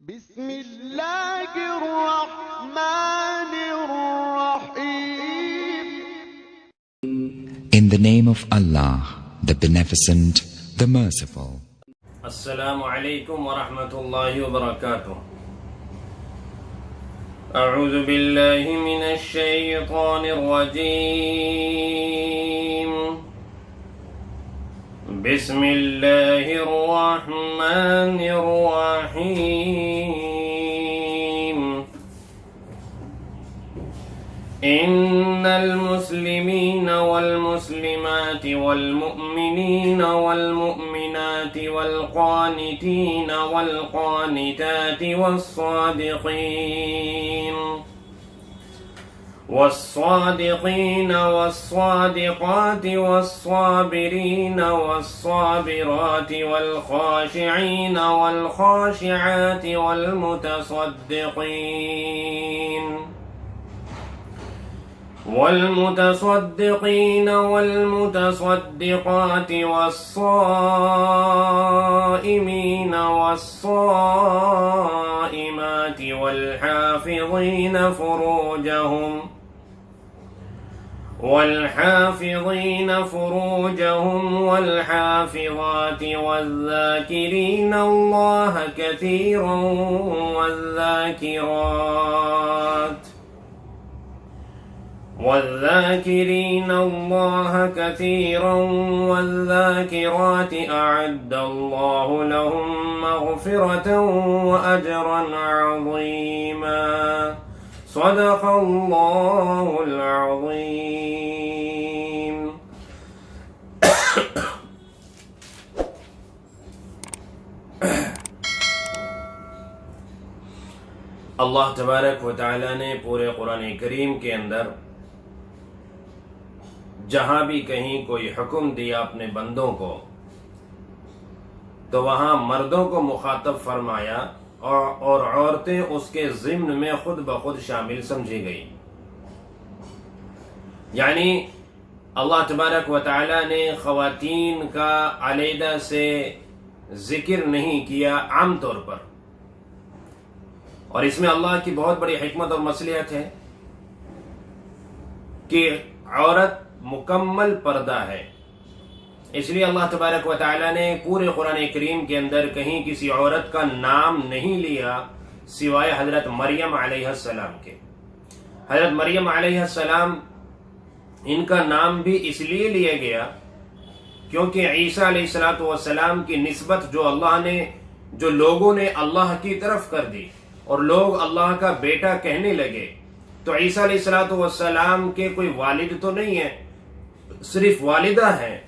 بسم اللہ الرحمن الرحیم. In the name of Allah, the Beneficent, the Merciful. السلام علیکم ورحمۃ اللہ وبرکاتہ. اعوذ باللہ من الشیطان الرجیم. بسم اللہ الرحمن الرحیم. ان المسلمین والمسلمات والمؤمنین والمؤمنات والقانتین والقانتات والصادقین والصادقات والصابرین والصابرات والخاشعین والخاشعات والمتصدقین والمتصدقات والصائمین والصائمات والحافظین فروجهم والحافظات والذاکرین اللہ کثیرا والذاكرين الله كثيرا والذاكرات أعد الله لهم مغفرة وأجرا عظيما. صدق الله العظيم. اللہ تبارک و تعالی نے پورے قرآن کریم کے اندر جہاں بھی کہیں کوئی حکم دیا اپنے بندوں کو تو وہاں مردوں کو مخاطب فرمایا اور عورتیں اس کے ضمن میں خود بخود شامل سمجھی گئی. یعنی اللہ تبارک و تعالی نے خواتین کا علیحدہ سے ذکر نہیں کیا عام طور پر، اور اس میں اللہ کی بہت بڑی حکمت اور مصلحت ہے کہ عورت مکمل پردہ ہے. اس لیے اللہ تبارک و تعالی نے پورے قرآن کریم کے اندر کہیں کسی عورت کا نام نہیں لیا سوائے حضرت مریم علیہ السلام کے. حضرت مریم علیہ السلام ان کا نام بھی اس لیے لیا گیا کیونکہ عیسیٰ علیہ السلام کی نسبت جو لوگوں نے اللہ کی طرف کر دی اور لوگ اللہ کا بیٹا کہنے لگے، تو عیسیٰ علیہ السلام کے کوئی والد تو نہیں ہے، صرف والدہ ہیں.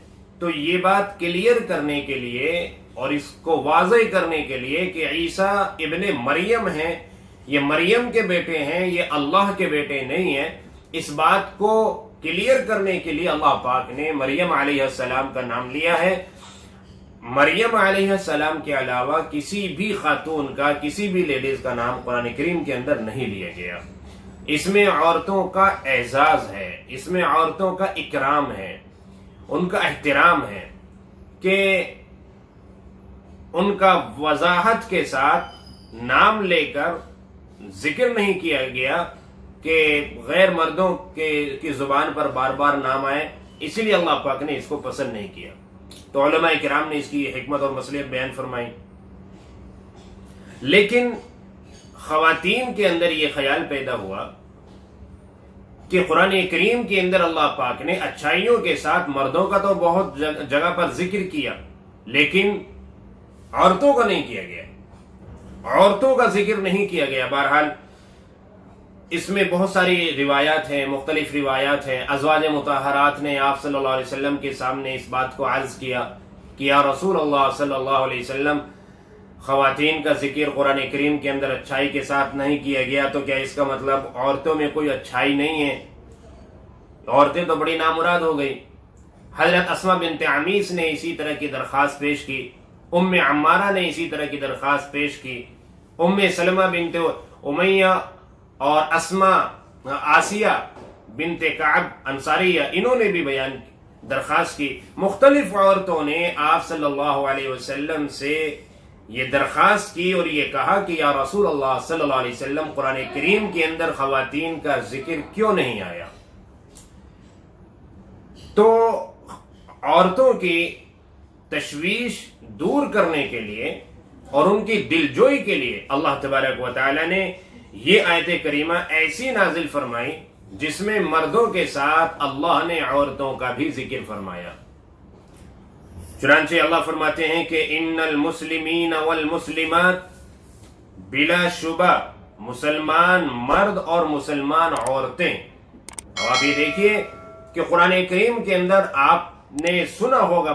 تو یہ بات کلیئر کرنے کے لیے اور اس کو واضح کرنے کے لیے کہ عیسیٰ ابن مریم ہیں، یہ مریم کے بیٹے ہیں، یہ اللہ کے بیٹے نہیں ہیں، اس بات کو کلیئر کرنے کے لیے اللہ پاک نے مریم علیہ السلام کا نام لیا ہے. مریم علیہ السلام کے علاوہ کسی بھی خاتون کا، کسی بھی لیڈیز کا نام قرآن کریم کے اندر نہیں لیا گیا. اس میں عورتوں کا اعزاز ہے، اس میں عورتوں کا اکرام ہے، ان کا احترام ہے کہ ان کا وضاحت کے ساتھ نام لے کر ذکر نہیں کیا گیا کہ غیر مردوں کی زبان پر بار بار نام آئے. اسی لیے اللہ پاک نے اس کو پسند نہیں کیا. تو علماء کرام نے اس کی حکمت اور مصلحت بیان فرمائی. لیکن خواتین کے اندر یہ خیال پیدا ہوا کہ قرآن کریم کے اندر اللہ پاک نے اچھائیوں کے ساتھ مردوں کا تو بہت جگہ پر ذکر کیا، لیکن عورتوں کا نہیں کیا گیا، عورتوں کا ذکر نہیں کیا گیا. بہرحال اس میں بہت ساری روایات ہیں، مختلف روایات ہیں. ازواج مطہرات نے آپ صلی اللہ علیہ وسلم کے سامنے اس بات کو عرض کیا کہ یا رسول اللہ صلی اللہ علیہ وسلم، خواتین کا ذکر قرآن کریم کے اندر اچھائی کے ساتھ نہیں کیا گیا، تو کیا اس کا مطلب عورتوں میں کوئی اچھائی نہیں ہے؟ عورتیں تو بڑی نامراد ہو گئی. حضرت اسماء بنت عمیس نے اسی طرح کی درخواست پیش کی، ام عمارہ نے اسی طرح کی درخواست پیش کی، ام سلمہ بنت امیہ اور اسماء آسیہ بنت کعب انصاریہ، انہوں نے بھی درخواست کی. مختلف عورتوں نے آپ صلی اللہ علیہ وسلم سے یہ درخواست کی اور یہ کہا کہ یا رسول اللہ صلی اللہ علیہ وسلم قرآن کریم کے اندر خواتین کا ذکر کیوں نہیں آیا؟ تو عورتوں کی تشویش دور کرنے کے لیے اور ان کی دلجوئی کے لیے اللہ تبارک و تعالی نے یہ آیت کریمہ ایسی نازل فرمائی جس میں مردوں کے ساتھ اللہ نے عورتوں کا بھی ذکر فرمایا۔ چنانچہ اللہ فرماتے ہیں کہ ان المسلمین والمسلمات، بلا شبہ مسلمان مرد اور مسلمان عورتیں۔ اب آپ یہ دیکھیے کہ قرآن کریم کے اندر آپ نے سنا ہوگا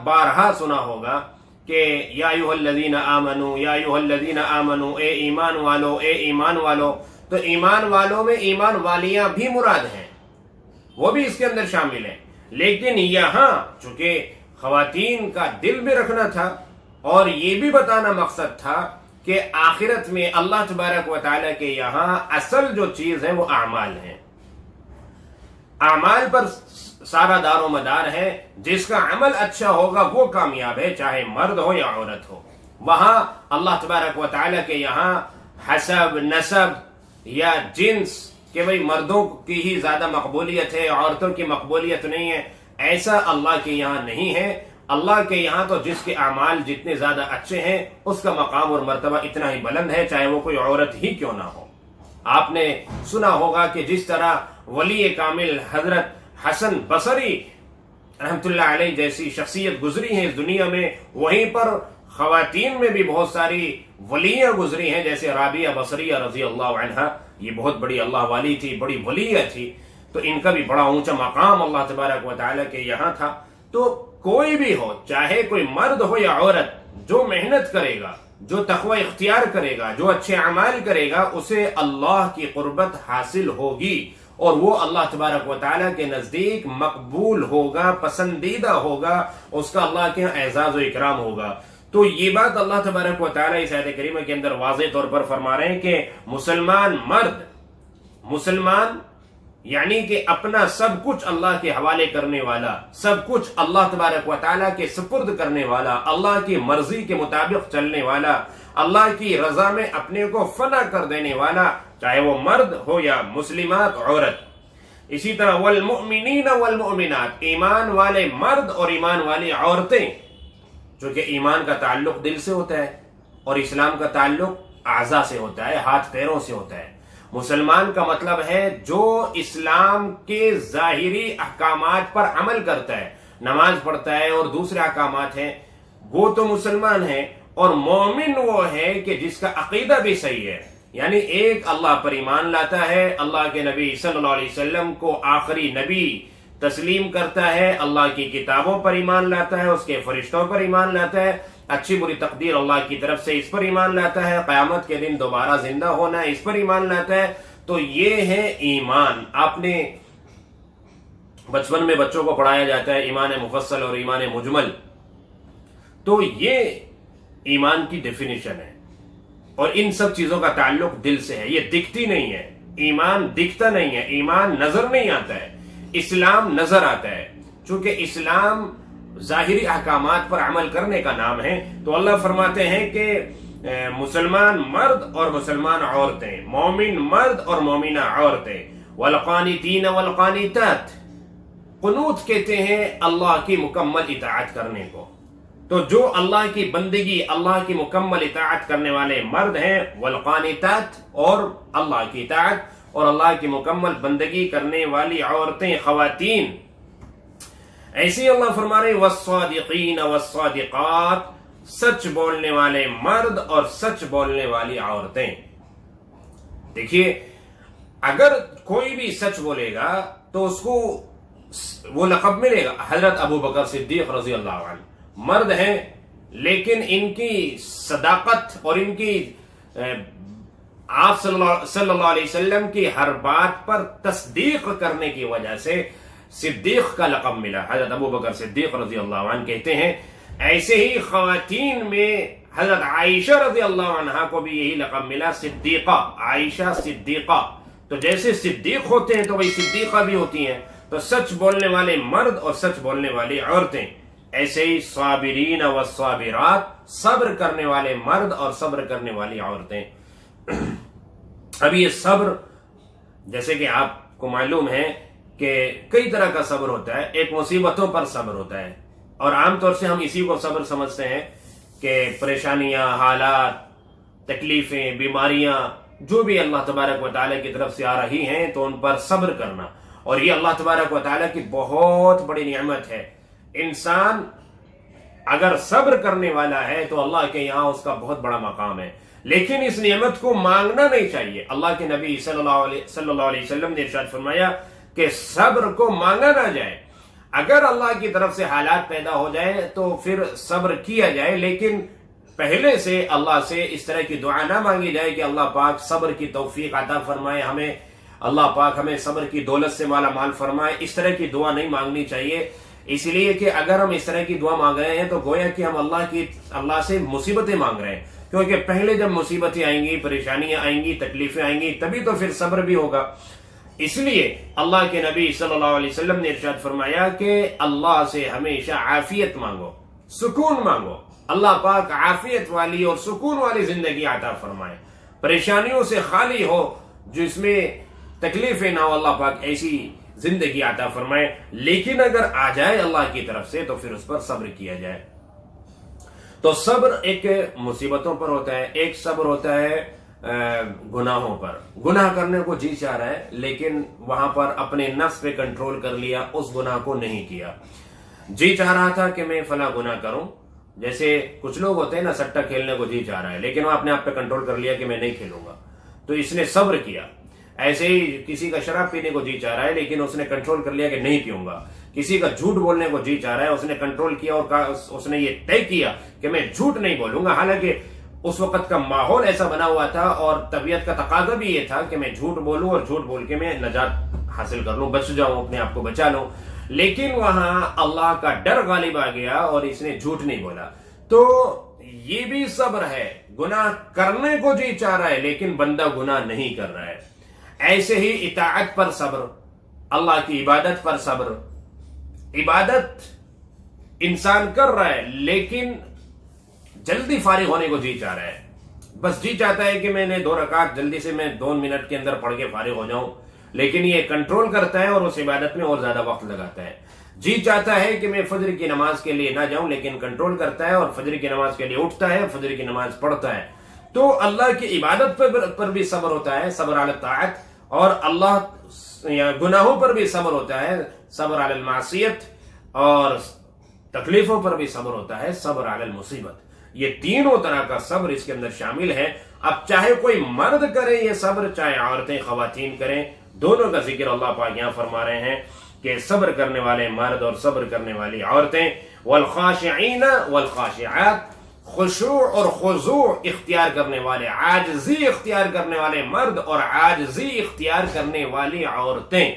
بارہا سنا ہوگا کہ یا ایھا الذین آمنو، یا ایھا الذین آمنو، اے ایمان والو، اے ایمان والو۔ تو ایمان والوں میں ایمان والیاں بھی مراد ہیں، وہ بھی اس کے اندر شامل ہیں، لیکن یہاں چونکہ خواتین کا دل بھی رکھنا تھا اور یہ بھی بتانا مقصد تھا کہ آخرت میں اللہ تبارک و تعالیٰ کے یہاں اصل جو چیز ہے وہ اعمال ہیں، اعمال پر سارا دار و مدار ہے۔ جس کا عمل اچھا ہوگا وہ کامیاب ہے، چاہے مرد ہو یا عورت ہو۔ وہاں اللہ تبارک و تعالیٰ کے یہاں حسب، نسب یا جنس کہ بھئی مردوں کی ہی زیادہ مقبولیت ہے، عورتوں کی مقبولیت نہیں ہے، ایسا اللہ کے یہاں نہیں ہے۔ اللہ کے یہاں تو جس کے اعمال جتنے زیادہ اچھے ہیں اس کا مقام اور مرتبہ اتنا ہی بلند ہے، چاہے وہ کوئی عورت ہی کیوں نہ ہو۔ آپ نے سنا ہوگا کہ جس طرح ولی کامل حضرت حسن بصری رحمت اللہ علیہ جیسی شخصیت گزری ہے اس دنیا میں، وہیں پر خواتین میں بھی بہت ساری ولیاں گزری ہیں، جیسے رابعہ بصریہ رضی اللہ عنہا، یہ بہت بڑی اللہ والی تھی، بڑی ولیہ تھی، تو ان کا بھی بڑا اونچا مقام اللہ تبارک و تعالیٰ کے یہاں تھا۔ تو کوئی بھی ہو، چاہے کوئی مرد ہو یا عورت، جو محنت کرے گا، جو تقوی اختیار کرے گا، جو اچھے اعمال کرے گا، اسے اللہ کی قربت حاصل ہوگی اور وہ اللہ تبارک و تعالیٰ کے نزدیک مقبول ہوگا، پسندیدہ ہوگا، اس کا اللہ کے اعزاز و اکرام ہوگا۔ تو یہ بات اللہ تبارک و تعالیٰ اس آیت کریمہ کے اندر واضح طور پر فرما رہے ہیں کہ مسلمان مرد، مسلمان یعنی کہ اپنا سب کچھ اللہ کے حوالے کرنے والا، سب کچھ اللہ تبارک و تعالیٰ کے سپرد کرنے والا، اللہ کی مرضی کے مطابق چلنے والا، اللہ کی رضا میں اپنے کو فنا کر دینے والا، چاہے وہ مرد ہو یا مسلمات عورت۔ اسی طرح والمؤمنین والمؤمنات، ایمان والے مرد اور ایمان والی عورتیں، چونکہ ایمان کا تعلق دل سے ہوتا ہے اور اسلام کا تعلق اعضاء سے ہوتا ہے، ہاتھ پیروں سے ہوتا ہے۔ مسلمان کا مطلب ہے جو اسلام کے ظاہری احکامات پر عمل کرتا ہے، نماز پڑھتا ہے اور دوسرے احکامات ہیں، وہ تو مسلمان ہے۔ اور مومن وہ ہے کہ جس کا عقیدہ بھی صحیح ہے، یعنی ایک اللہ پر ایمان لاتا ہے، اللہ کے نبی صلی اللہ علیہ وسلم کو آخری نبی تسلیم کرتا ہے، اللہ کی کتابوں پر ایمان لاتا ہے، اس کے فرشتوں پر ایمان لاتا ہے، اچھی بری تقدیر اللہ کی طرف سے اس پر ایمان لاتا ہے، قیامت کے دن دوبارہ زندہ ہونا ہے اس پر ایمان لاتا ہے۔ تو یہ ہے ایمان۔ آپ نے بچپن میں بچوں کو پڑھایا جاتا ہے ایمان مفصل اور ایمان مجمل، تو یہ ایمان کی ڈیفینیشن ہے، اور ان سب چیزوں کا تعلق دل سے ہے، یہ دکھتی نہیں ہے، ایمان دکھتا نہیں ہے، ایمان نظر نہیں آتا ہے، اسلام نظر آتا ہے۔ چونکہ اسلام ظاہری احکامات پر عمل کرنے کا نام ہے، تو اللہ فرماتے ہیں کہ مسلمان مرد اور مسلمان عورتیں، مومن مرد اور مومنہ عورتیں، والقانتین والقانتات، قنوت کہتے ہیں اللہ کی مکمل اطاعت کرنے کو۔ تو جو اللہ کی بندگی، اللہ کی مکمل اطاعت کرنے والے مرد ہیں، والقانتات، اور اللہ کی اطاعت اور اللہ کی مکمل بندگی کرنے والی عورتیں، خواتین۔ ایسے اللہ فرما رہے والصادقین والصادقات، سچ بولنے والے مرد اور سچ بولنے والی عورتیں۔ دیکھیے، اگر کوئی بھی سچ بولے گا تو اس کو وہ لقب ملے گا۔ حضرت ابو بکر صدیق رضی اللہ عنہ مرد ہیں، لیکن ان کی صداقت اور ان کی آپ صلی اللہ علیہ وسلم کی ہر بات پر تصدیق کرنے کی وجہ سے صدیق کا لقب ملا۔ حضرت ابو بکر صدیق رضی اللہ عنہ کہتے ہیں، ایسے ہی خواتین میں حضرت عائشہ رضی اللہ عنہا کو بھی یہی لقب ملا، صدیقہ، عائشہ صدیقہ۔ تو جیسے صدیق ہوتے ہیں تو وہی صدیقہ بھی ہوتی ہیں۔ تو سچ بولنے والے مرد اور سچ بولنے والی عورتیں، ایسے ہی صابرین والصابرات، صبر کرنے والے مرد اور صبر کرنے والی عورتیں۔ اب یہ صبر، جیسے کہ آپ کو معلوم ہے کہ کئی طرح کا صبر ہوتا ہے۔ ایک مصیبتوں پر صبر ہوتا ہے، اور عام طور سے ہم اسی کو صبر سمجھتے ہیں کہ پریشانیاں، حالات، تکلیفیں، بیماریاں جو بھی اللہ تبارک و تعالیٰ کی طرف سے آ رہی ہیں تو ان پر صبر کرنا، اور یہ اللہ تبارک و تعالیٰ کی بہت بڑی نعمت ہے۔ انسان اگر صبر کرنے والا ہے تو اللہ کے یہاں اس کا بہت بڑا مقام ہے، لیکن اس نعمت کو مانگنا نہیں چاہیے۔ اللہ کے نبی صلی اللہ علیہ وسلم نے ارشاد فرمایا کہ صبر کو مانگا نہ جائے۔ اگر اللہ کی طرف سے حالات پیدا ہو جائے تو پھر صبر کیا جائے، لیکن پہلے سے اللہ سے اس طرح کی دعا نہ مانگی جائے کہ اللہ پاک صبر کی توفیق عطا فرمائے ہمیں، اللہ پاک ہمیں صبر کی دولت سے مالا مال فرمائے۔ اس طرح کی دعا نہیں مانگنی چاہیے، اس لیے کہ اگر ہم اس طرح کی دعا مانگ رہے ہیں تو گویا کہ ہم اللہ سے مصیبتیں مانگ رہے ہیں، کیونکہ پہلے جب مصیبتیں آئیں گی، پریشانیاں آئیں گی، تکلیفیں آئیں گی، تبھی تو پھر صبر بھی ہوگا۔ اس لیے اللہ کے نبی صلی اللہ علیہ وسلم نے ارشاد فرمایا کہ اللہ سے ہمیشہ عافیت مانگو، سکون مانگو، اللہ پاک عافیت والی اور سکون والی زندگی عطا فرمائے، پریشانیوں سے خالی ہو، جس میں تکلیفیں نہ ہو، اللہ پاک ایسی زندگی عطا فرمائے۔ لیکن اگر آ جائے اللہ کی طرف سے تو پھر اس پر صبر کیا جائے۔ تو صبر ایک مصیبتوں پر ہوتا ہے، ایک صبر ہوتا ہے گناہوں پر۔ گناہ کرنے کو جی چاہ رہا ہے لیکن وہاں پر اپنے نفس پہ کنٹرول کر لیا، اس گناہ کو نہیں کیا۔ جی چاہ رہا تھا کہ میں فلاں گناہ کروں، جیسے کچھ لوگ ہوتے ہیں نا، سٹا کھیلنے کو جی چاہ رہا ہے لیکن وہ اپنے آپ پہ کنٹرول کر لیا کہ میں نہیں کھیلوں گا، تو اس نے صبر کیا۔ ایسے ہی کسی کا شراب پینے کو جی چاہ رہا ہے لیکن اس نے کنٹرول کر لیا کہ نہیں پیوں گا۔ کسی کا جھوٹ بولنے کو جی چاہ رہا ہے، اس نے کنٹرول کیا اور اس نے یہ طے کیا کہ میں جھوٹ نہیں بولوں گا، حالانکہ اس وقت کا ماحول ایسا بنا ہوا تھا اور طبیعت کا تقاضا بھی یہ تھا کہ میں جھوٹ بولوں اور جھوٹ بول کے میں نجات حاصل کر لوں، بچ جاؤں، اپنے آپ کو بچا لوں۔ لیکن وہاں اللہ کا ڈر غالب آ گیا اور اس نے جھوٹ نہیں بولا۔ تو یہ بھی صبر ہے، گناہ کرنے کو جی چاہ رہا ہے لیکن بندہ گناہ نہیں کر رہا ہے۔ ایسے ہی اطاعت پر صبر، اللہ کی عبادت پر صبر۔ عبادت انسان کر رہا ہے لیکن جلدی فارغ ہونے کو جی چاہ رہا ہے، بس جی چاہتا ہے کہ میں نے 2 رکعت جلدی سے میں 2 منٹ کے اندر پڑھ کے فارغ ہو جاؤں، لیکن یہ کنٹرول کرتا ہے اور اس عبادت میں اور زیادہ وقت لگاتا ہے۔ جی چاہتا ہے کہ میں فجر کی نماز کے لیے نہ جاؤں لیکن کنٹرول کرتا ہے اور فجر کی نماز کے لیے اٹھتا ہے، فجر کی نماز پڑھتا ہے۔ تو اللہ کی عبادت پر بھی صبر ہوتا ہے، صبر علی الطاعت، اور اللہ گناہوں پر بھی صبر ہوتا ہے، صبر علی المعصیت، اور تکلیفوں پر بھی صبر ہوتا ہے، صبر علی المصیبت۔ یہ تینوں طرح کا صبر اس کے اندر شامل ہے۔ اب چاہے کوئی مرد کرے یہ صبر، چاہے عورتیں خواتین کریں، دونوں کا ذکر اللہ پاک یہاں فرما رہے ہیں کہ صبر کرنے والے مرد اور صبر کرنے والی عورتیں۔ والخاشعین والخاشعات، خشوع اور خضوع اختیار کرنے والے، عاجزی اختیار کرنے والے مرد اور عاجزی اختیار کرنے والی عورتیں،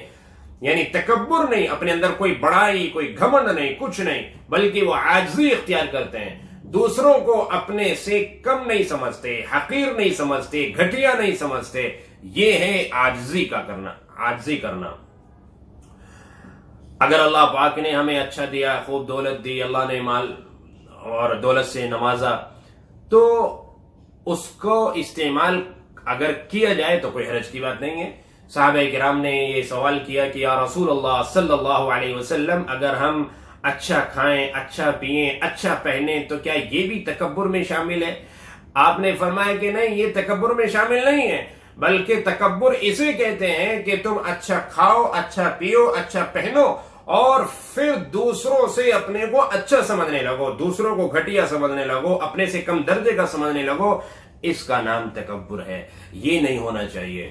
یعنی تکبر نہیں، اپنے اندر کوئی بڑائی، کوئی گھمنڈ نہیں، کچھ نہیں، بلکہ وہ عاجزی اختیار کرتے ہیں، دوسروں کو اپنے سے کم نہیں سمجھتے، حقیر نہیں سمجھتے، گھٹیا نہیں سمجھتے۔ یہ ہے عاجزی کا کرنا، عاجزی کرنا۔ اگر اللہ پاک نے ہمیں اچھا دیا، خوب دولت دی، اللہ نے مال اور دولت سے نوازا، تو اس کو استعمال اگر کیا جائے تو کوئی حرج کی بات نہیں ہے۔ صحابہ کرام نے یہ سوال کیا کہ یا رسول اللہ صلی اللہ علیہ وسلم، اگر ہم اچھا کھائیں، اچھا پئیں، اچھا پہنیں تو کیا یہ بھی تکبر میں شامل ہے؟ آپ نے فرمایا کہ نہیں، یہ تکبر میں شامل نہیں ہے، بلکہ تکبر اسے کہتے ہیں کہ تم اچھا کھاؤ، اچھا پیو، اچھا پہنو اور پھر دوسروں سے اپنے کو اچھا سمجھنے لگو، دوسروں کو گھٹیا سمجھنے لگو، اپنے سے کم درجے کا سمجھنے لگو، اس کا نام تکبر ہے۔ یہ نہیں ہونا چاہیے،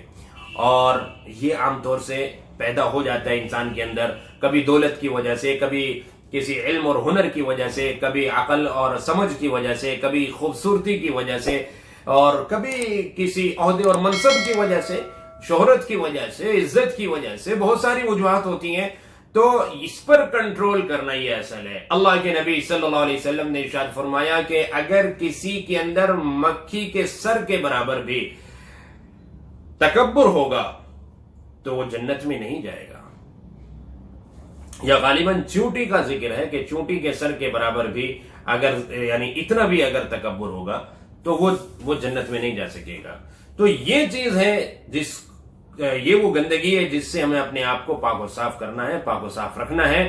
اور یہ عام طور سے پیدا ہو جاتا ہے انسان کے اندر، کبھی دولت کی وجہ سے، کبھی کسی علم اور ہنر کی وجہ سے، کبھی عقل اور سمجھ کی وجہ سے، کبھی خوبصورتی کی وجہ سے، اور کبھی کسی عہدے اور منصب کی وجہ سے، شہرت کی وجہ سے، عزت کی وجہ سے، بہت ساری وجوہات ہوتی ہیں۔ تو اس پر کنٹرول کرنا یہ اصل ہے۔ اللہ کے نبی صلی اللہ علیہ وسلم نے ارشاد فرمایا کہ اگر کسی کے اندر مکھی کے سر کے برابر بھی تکبر ہوگا تو وہ جنت میں نہیں جائے گا۔ یا غالباً چونٹی کا ذکر ہے کہ چونٹی کے سر کے برابر بھی اگر یعنی اتنا بھی اگر تکبر ہوگا تو وہ جنت میں نہیں جا سکے گا. تو یہ چیز ہے یہ وہ گندگی ہے جس سے ہمیں اپنے آپ کو پاک و صاف کرنا ہے, پاک و صاف رکھنا ہے.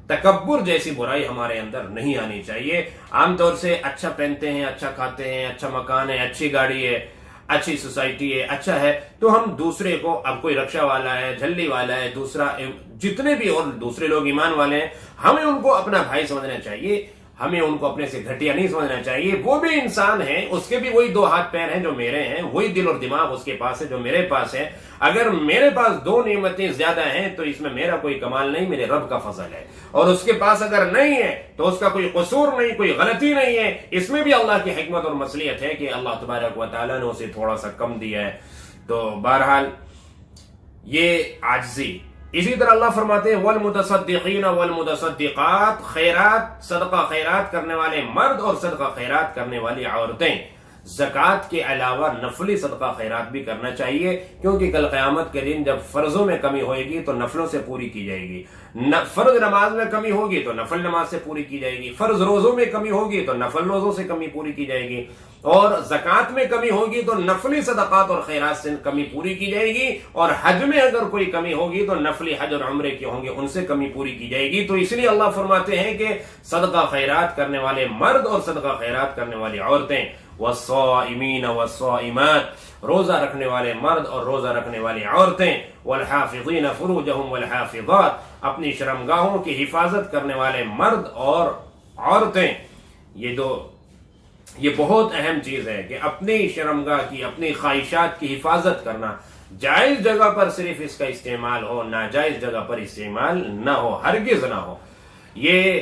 تکبر جیسی برائی ہمارے اندر نہیں آنی چاہیے. عام طور سے اچھا پہنتے ہیں, اچھا کھاتے ہیں, اچھا مکان ہے, اچھی گاڑی ہے, اچھی سوسائٹی ہے, اچھا ہے, تو ہم دوسرے کو, اب کوئی رکشہ والا ہے, جھلی والا ہے, دوسرا جتنے بھی اور دوسرے لوگ ایمان والے ہیں, ہمیں ان کو اپنا بھائی سمجھنا چاہیے, ہمیں ان کو اپنے سے گھٹیا نہیں سمجھنا چاہیے. وہ بھی انسان ہیں, اس کے بھی وہی 2 ہاتھ پیر ہیں جو میرے ہیں, وہی دل اور دماغ اس کے پاس ہے جو میرے پاس ہے. اگر میرے پاس 2 نعمتیں زیادہ ہیں تو اس میں میرا کوئی کمال نہیں, میرے رب کا فضل ہے. اور اس کے پاس اگر نہیں ہے تو اس کا کوئی قصور نہیں, کوئی غلطی نہیں ہے. اس میں بھی اللہ کی حکمت اور مصلحت ہے کہ اللہ تبارک و تعالیٰ نے اسے تھوڑا سا کم دیا ہے. تو بہرحال یہ عاجزی. اسی طرح اللہ فرماتے ہیں والمتصدقین والمتصدقات, خیرات صدقہ خیرات کرنے والے مرد اور صدقہ خیرات کرنے والی عورتیں. زکوٰۃ کے علاوہ نفلی صدقہ خیرات بھی کرنا چاہیے, کیونکہ کل قیامت کے دن جب فرضوں میں کمی ہوئے گی تو نفلوں سے پوری کی جائے گی. فرض نماز میں کمی ہوگی تو نفل نماز سے پوری کی جائے گی. فرض روزوں میں کمی ہوگی تو نفل روزوں سے کمی پوری کی جائے گی. اور زکوٰۃ میں کمی ہوگی تو نفلی صدقات اور خیرات سے کمی پوری کی جائے گی. اور حج میں اگر کوئی کمی ہوگی تو نفلی حج اور عمرے کے ہوں گے, ان سے کمی پوری کی جائے گی. تو اس لیے اللہ فرماتے ہیں کہ صدقہ خیرات کرنے والے مرد اور صدقہ خیرات کرنے والی عورتیں, والصائمین والصائمات, روزہ رکھنے والے مرد اور روزہ رکھنے والی عورتیں, والحافظین فروجہم والحافظات, اپنی شرمگاہوں کی حفاظت کرنے والے مرد اور عورتیں. یہ بہت اہم چیز ہے کہ اپنی شرمگاہ کی, اپنی خواہشات کی حفاظت کرنا. جائز جگہ پر صرف اس کا استعمال ہو, ناجائز جگہ پر استعمال نہ ہو, ہرگز نہ ہو. یہ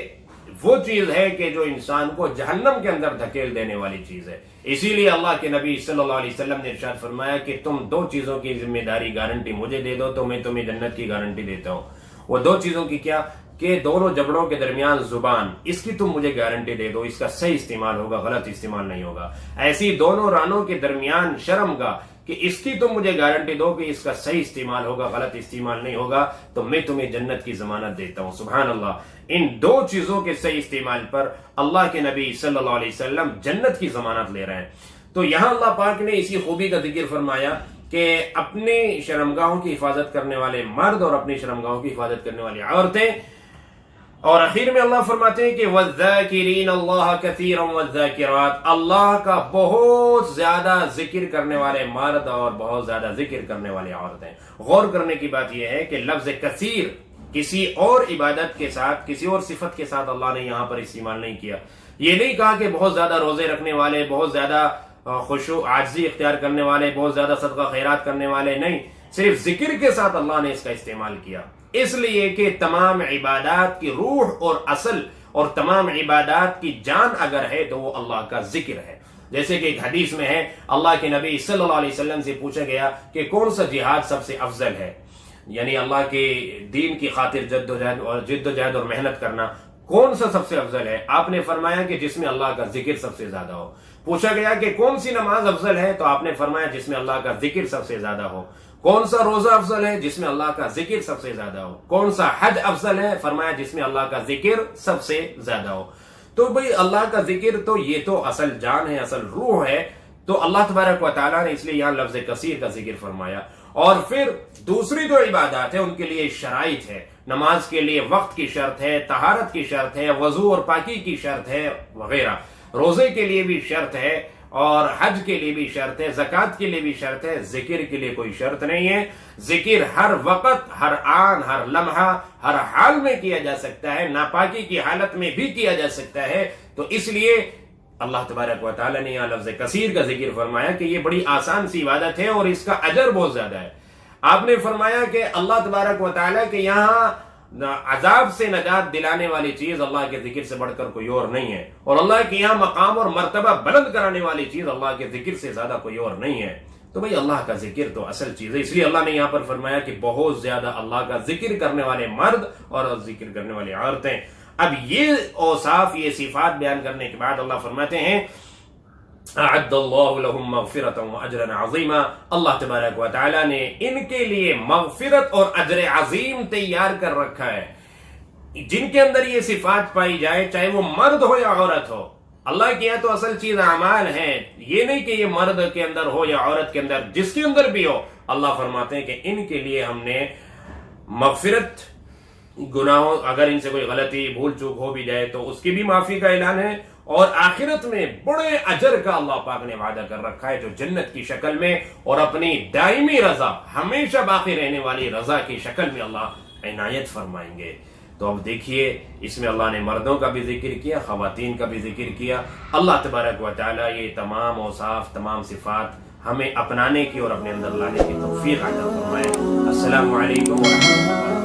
وہ چیز ہے کہ جو انسان کو جہنم کے اندر دھکیل دینے والی چیز ہے. اسی لیے اللہ کے نبی صلی اللہ علیہ وسلم نے ارشاد فرمایا کہ تم 2 چیزوں کی ذمہ داری گارنٹی مجھے دے دو تو میں تمہیں جنت کی گارنٹی دیتا ہوں. وہ 2 چیزوں کی کیا کہ دونوں جبڑوں کے درمیان زبان, اس کی تم مجھے گارنٹی دے دو, اس کا صحیح استعمال ہوگا, غلط استعمال نہیں ہوگا. ایسی دونوں رانوں کے درمیان شرمگاہ کہ اس کی تم مجھے گارنٹی دو کہ اس کا صحیح استعمال ہوگا, غلط استعمال نہیں ہوگا, تو میں تمہیں جنت کی ضمانت دیتا ہوں. سبحان اللہ. ان 2 چیزوں کے صحیح استعمال پر اللہ کے نبی صلی اللہ علیہ وسلم جنت کی ضمانت لے رہے ہیں. تو یہاں اللہ پاک نے اسی خوبی کا ذکر فرمایا کہ اپنی شرمگاہوں کی حفاظت کرنے والے مرد اور اپنی شرمگاہوں کی حفاظت کرنے والی عورتیں. اور اخیر میں اللہ فرماتے ہیں کہ وَالذَّاكِرِينَ اللَّهَ كَثِيرًا وَالذَّاكِرَاتِ, اللہ کا بہت زیادہ ذکر کرنے والے مرد اور بہت زیادہ ذکر کرنے والی عورتیں. غور کرنے کی بات یہ ہے کہ لفظ کثیر کسی اور عبادت کے ساتھ, کسی اور صفت کے ساتھ اللہ نے یہاں پر استعمال نہیں کیا. یہ نہیں کہا کہ بہت زیادہ روزے رکھنے والے, بہت زیادہ خشوع عاجزی اختیار کرنے والے, بہت زیادہ صدقہ خیرات کرنے والے, نہیں, صرف ذکر کے ساتھ اللہ نے اس کا استعمال کیا. اس لیے کہ تمام عبادات کی روح اور اصل اور تمام عبادات کی جان اگر ہے تو وہ اللہ کا ذکر ہے. جیسے کہ ایک حدیث میں ہے, اللہ کے نبی صلی اللہ علیہ وسلم سے پوچھا گیا کہ کون سا جہاد سب سے افضل ہے, یعنی اللہ کے دین کی خاطر جد و جہد اور محنت کرنا کون سا سب سے افضل ہے. آپ نے فرمایا کہ جس میں اللہ کا ذکر سب سے زیادہ ہو. پوچھا گیا کہ کون سی نماز افضل ہے, تو آپ نے فرمایا جس میں اللہ کا ذکر سب سے زیادہ ہو. کون سا روزہ افضل ہے, جس میں اللہ کا ذکر سب سے زیادہ ہو. کون سا حج افضل ہے, فرمایا جس میں اللہ کا ذکر سب سے زیادہ ہو. تو بھئی اللہ کا ذکر تو یہ تو اصل جان ہے, اصل روح ہے. تو اللہ تبارک و تعالیٰ نے اس لیے یہاں لفظ کثیر کا ذکر فرمایا. اور پھر دوسری جو عبادات ہیں ان کے لیے شرائط ہے. نماز کے لیے وقت کی شرط ہے, طہارت کی شرط ہے, وضو اور پاکی کی شرط ہے وغیرہ. روزے کے لیے بھی شرط ہے, اور حج کے لیے بھی شرط ہے, زکوٰۃ کے لیے بھی شرط ہے. ذکر کے لیے کوئی شرط نہیں ہے. ذکر ہر وقت, ہر آن, ہر لمحہ, ہر حال میں کیا جا سکتا ہے, ناپاکی کی حالت میں بھی کیا جا سکتا ہے. تو اس لیے اللہ تبارک و تعالیٰ نے یہاں لفظ کثیر کا ذکر فرمایا کہ یہ بڑی آسان سی عبادت ہے اور اس کا اجر بہت زیادہ ہے. آپ نے فرمایا کہ اللہ تبارک و تعالیٰ کے یہاں عذاب سے نجات دلانے والی چیز اللہ کے ذکر سے بڑھ کر کوئی اور نہیں ہے, اور اللہ کے یہاں مقام اور مرتبہ بلند کرانے والی چیز اللہ کے ذکر سے زیادہ کوئی اور نہیں ہے. تو بھئی اللہ کا ذکر تو اصل چیز ہے. اس لیے اللہ نے یہاں پر فرمایا کہ بہت زیادہ اللہ کا ذکر کرنے والے مرد اور ذکر کرنے والی عورتیں. اب یہ اوصاف, یہ صفات بیان کرنے کے بعد اللہ فرماتے ہیں اعد اللہ لہم مغفرۃ واجرا عظیما. اللہ تبارک و تعالی نے ان کے لیے مغفرت اور اجر عظیم تیار کر رکھا ہے. جن کے اندر یہ صفات پائی جائے، چاہے وہ مرد ہو یا عورت ہو. اللہ کی تو اصل چیز اعمال ہیں، یہ نہیں کہ یہ مرد کے اندر ہو یا عورت کے اندر، جس کے اندر بھی ہو. اللہ فرماتے ہیں کہ ان کے لیے ہم نے مغفرت، گناہوں اگر ان سے کوئی غلطی بھول چوک ہو بھی جائے تو اس کی بھی معافی کا اعلان ہے، اور آخرت میں بڑے اجر کا اللہ پاک نے وعدہ کر رکھا ہے جو جنت کی شکل میں اور اپنی دائمی رضا، ہمیشہ باقی رہنے والی رضا کی شکل میں اللہ عنایت فرمائیں گے. تو اب دیکھیے اس میں اللہ نے مردوں کا بھی ذکر کیا، خواتین کا بھی ذکر کیا. اللہ تبارک و تعالیٰ یہ تمام اوصاف، تمام صفات ہمیں اپنانے کی اور اپنے اندر لانے کی توفیق عطا فرمائے. السلام علیکم ورحمۃ اللہ.